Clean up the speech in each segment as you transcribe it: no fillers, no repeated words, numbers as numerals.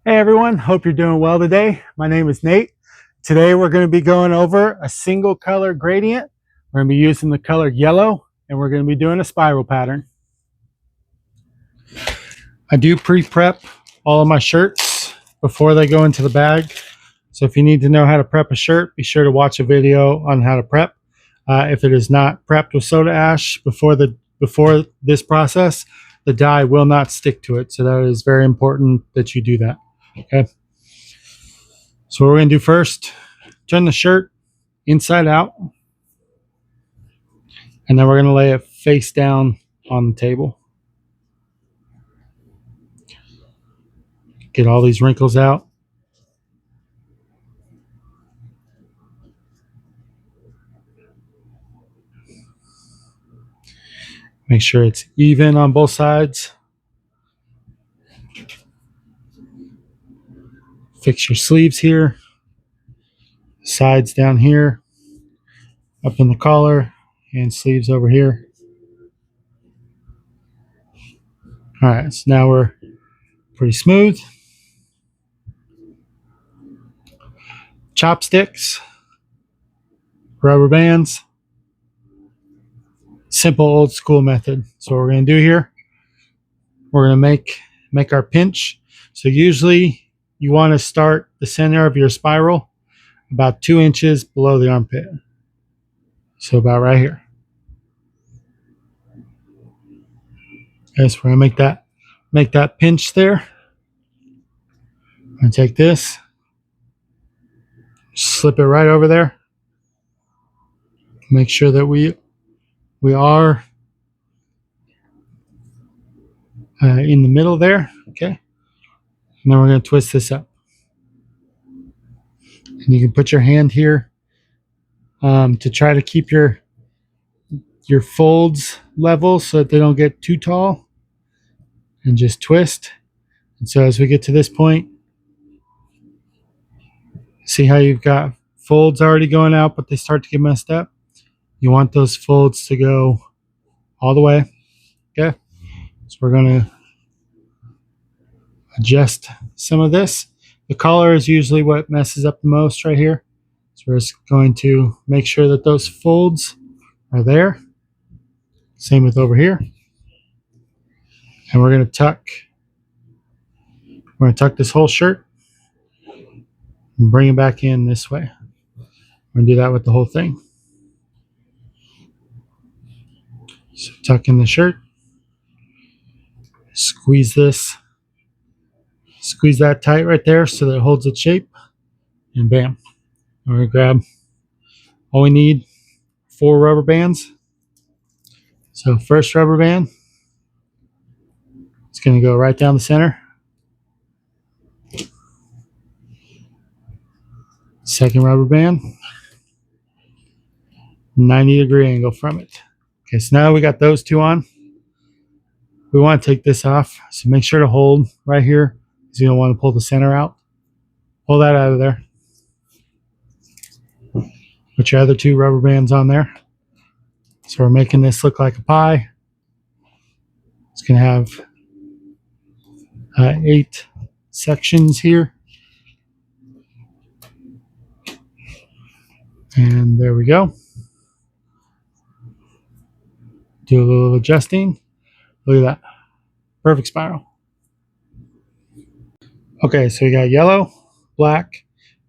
Hey everyone, hope you're doing well today. My name is Nate. Today we're going to be going over a single color gradient. We're going to be using the color yellow and we're going to be doing a spiral pattern. I do pre-prep all of my shirts before they go into the bag. So if you need to know how to prep a shirt, be sure to watch a video on how to prep. If it is not prepped with soda ash before this process, the dye will not stick to it. So that is very important that you do that. Okay. So what we're going to do first, turn the shirt inside out, and then we're going to lay it face down on the table. Get all these wrinkles out. Make sure it's even on both sides. Fix your sleeves here, sides down here, up in the collar, and sleeves over here. All right, so now we're pretty smooth. Chopsticks, rubber bands, simple old school method. So what we're going to do here, we're going to make our pinch. So usually you want to start the center of your spiral about 2 inches below the armpit. So about right here. Okay, so we're gonna make that pinch there. I'm gonna take this, slip it right over there. Make sure that we are in the middle there. Okay, and then we're gonna twist this up. And you can put your hand here to try to keep your folds level so that they don't get too tall, and just twist. And so as we get to this point, see how you've got folds already going out, but they start to get messed up. You want those folds to go all the way. Okay, so we're going to adjust some of this. The collar is usually what messes up the most right here. So we're just going to make sure that those folds are there. Same with over here. And we're going to tuck this whole shirt and bring it back in this way. We're going to do that with the whole thing. So tuck in the shirt, squeeze that tight right there so that it holds its shape, and bam. We're going to grab all we need, 4 rubber bands. So first rubber band, it's going to go right down the center. Second rubber band, 90-degree angle from it. Okay, so now we got those 2 on. We want to take this off, so make sure to hold right here because you don't want to pull the center out. Pull that out of there. Put your other 2 rubber bands on there. So we're making this look like a pie. It's going to have 8 sections here. And there we go. Do a little adjusting. Look at that. Perfect spiral. Okay, so we got yellow, black,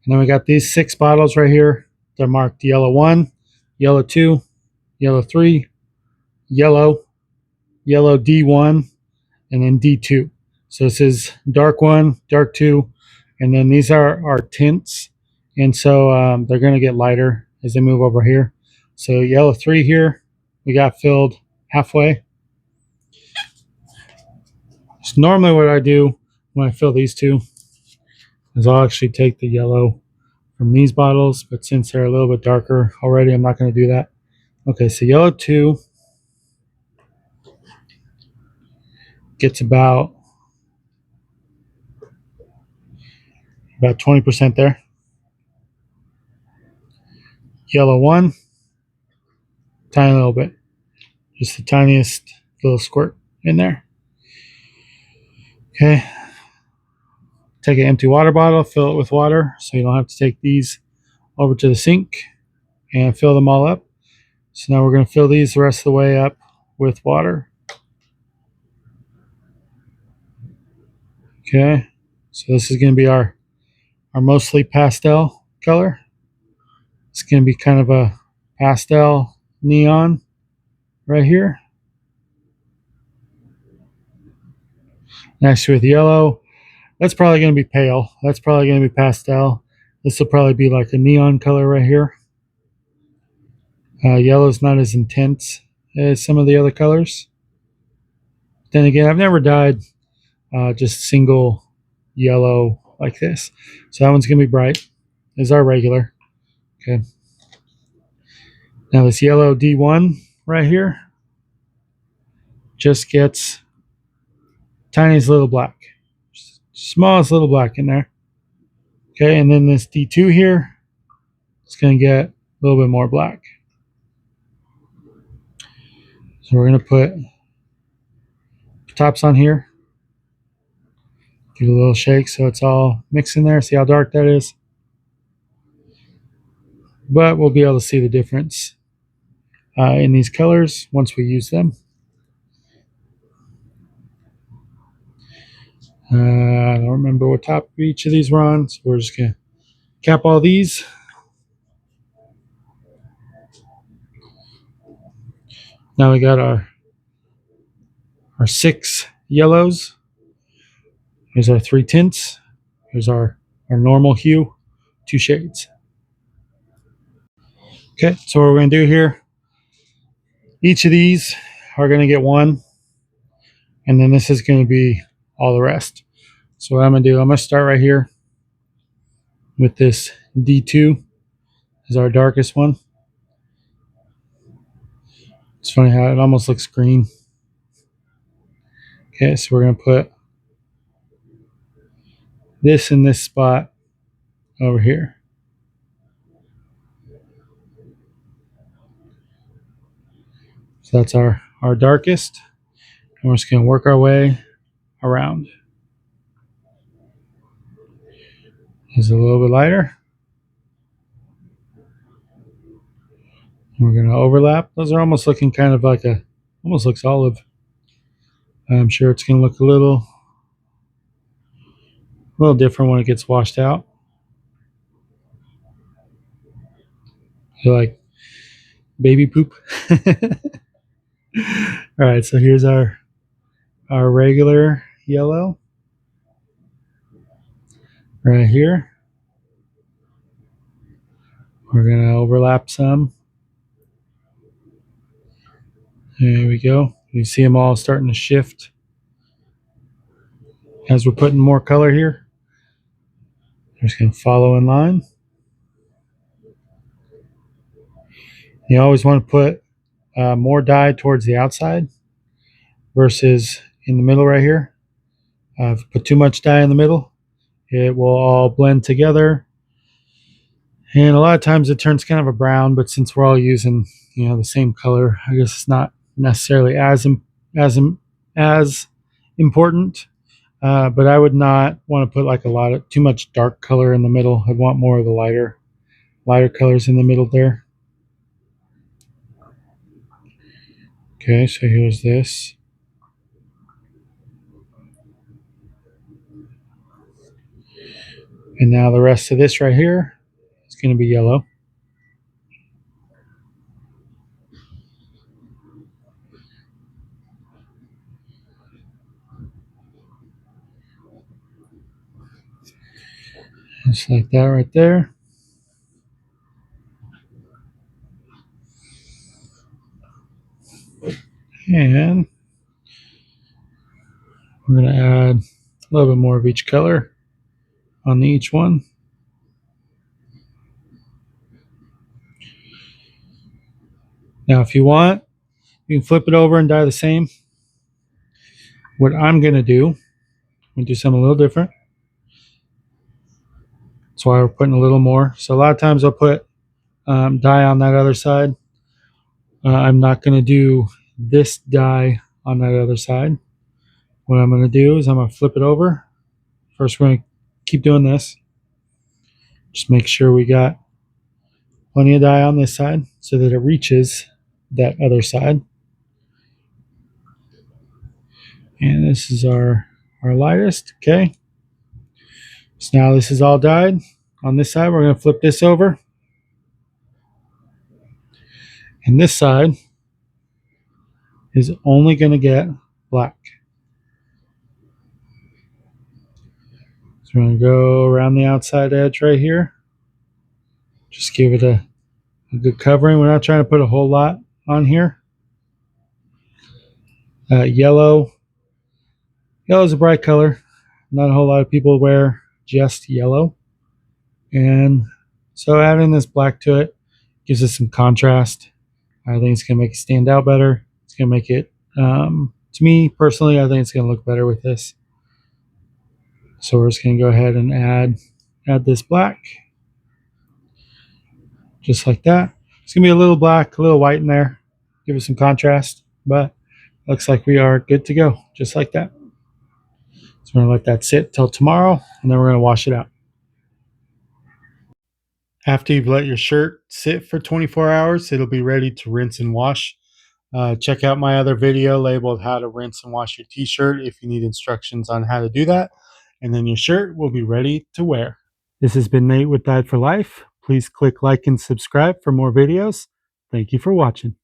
and then we got these 6 bottles right here. They're marked yellow 1, yellow 2, yellow 3, yellow D1, and then D2. So this is dark 1, dark 2, and then these are our tints. And so they're going to get lighter as they move over here. So yellow 3 here, we got filled halfway. So normally what I do when I fill these 2 is I'll actually take the yellow from these bottles, but since they're a little bit darker already, I'm not going to do that. Okay, so yellow 2 gets about 20% there. Yellow 1, tiny little bit, just the tiniest little squirt in there. Okay, take an empty water bottle, fill it with water, so you don't have to take these over to the sink and fill them all up. So now we're going to fill these the rest of the way up with water. Okay, so this is going to be our mostly pastel color. It's going to be kind of a pastel neon right here. Next with yellow, that's probably going to be pale. That's probably going to be pastel. This will probably be like a neon color right here. Yellow is not as intense as some of the other colors. Then again, I've never dyed just single yellow like this. So that one's going to be bright. This is our regular. Okay. Now this yellow D1 right here just gets tiniest little black. Smallest little black in there. Okay, and then this D2 here, it's going to get a little bit more black. So we're going to put tops on here. Give it a little shake so it's all mixed in there. See how dark that is? But we'll be able to see the difference in these colors once we use them. I don't remember what top each of these were on, so we're just going to cap all these. Now we got our 6 yellows. Here's our 3 tints. Here's our normal hue, 2 shades. Okay, so what we're going to do here, each of these are going to get 1, and then this is going to be all the rest. So what I'm going to do, I'm going to start right here with this D2 is our darkest one. It's funny how it almost looks green. Okay, so we're going to put this in this spot over here. So that's our darkest. And we're just going to work our way around. Here's a little bit lighter. We're going to overlap. Those are almost looking kind of like almost looks olive. I'm sure it's going to look a little different when it gets washed out. You're like baby poop. All right, so here's our regular yellow right here. We're going to overlap some. There we go. You see them all starting to shift as we're putting more color here. We're just going to follow in line. You always want to put more dye towards the outside versus in the middle right here. If you put too much dye in the middle, it will all blend together. And a lot of times it turns kind of a brown, but since we're all using the same color, I guess it's not necessarily as important. But I would not want to put like too much dark color in the middle. I'd want more of the lighter colors in the middle there. Okay, so here's this. And now the rest of this right here is going to be yellow. Just like that right there. And we're going to add a little bit more of each color on each one. Now, if you want, you can flip it over and dye the same. What I'm going to do, I'm going to do something a little different. That's why we're putting a little more. So a lot of times I'll put dye on that other side. I'm not going to do this dye on that other side. What I'm going to do is I'm going to flip it over. First, we're going to keep doing this. Just make sure we got plenty of dye on this side so that it reaches that other side. And this is our lightest. Okay. So now this is all dyed. On this side, we're going to flip this over. And this side is only going to get black. So we're going to go around the outside edge right here. Just give it a good covering. We're not trying to put a whole lot on here. Yellow. Yellow is a bright color. Not a whole lot of people wear just yellow. And so adding this black to it gives us some contrast. I think it's going to make it stand out better. It's going to make it, to me personally, I think it's going to look better with this. So we're just going to go ahead and add this black. Just like that. It's going to be a little black, a little white in there. Give it some contrast. But looks like we are good to go. Just like that. So we're going to let that sit till tomorrow. And then we're going to wash it out. After you've let your shirt sit for 24 hours, it'll be ready to rinse and wash. Check out my other video labeled how to rinse and wash your t-shirt if you need instructions on how to do that. And then your shirt will be ready to wear. This has been Nate with Dyed for Life. Please click like and subscribe for more videos. Thank you for watching.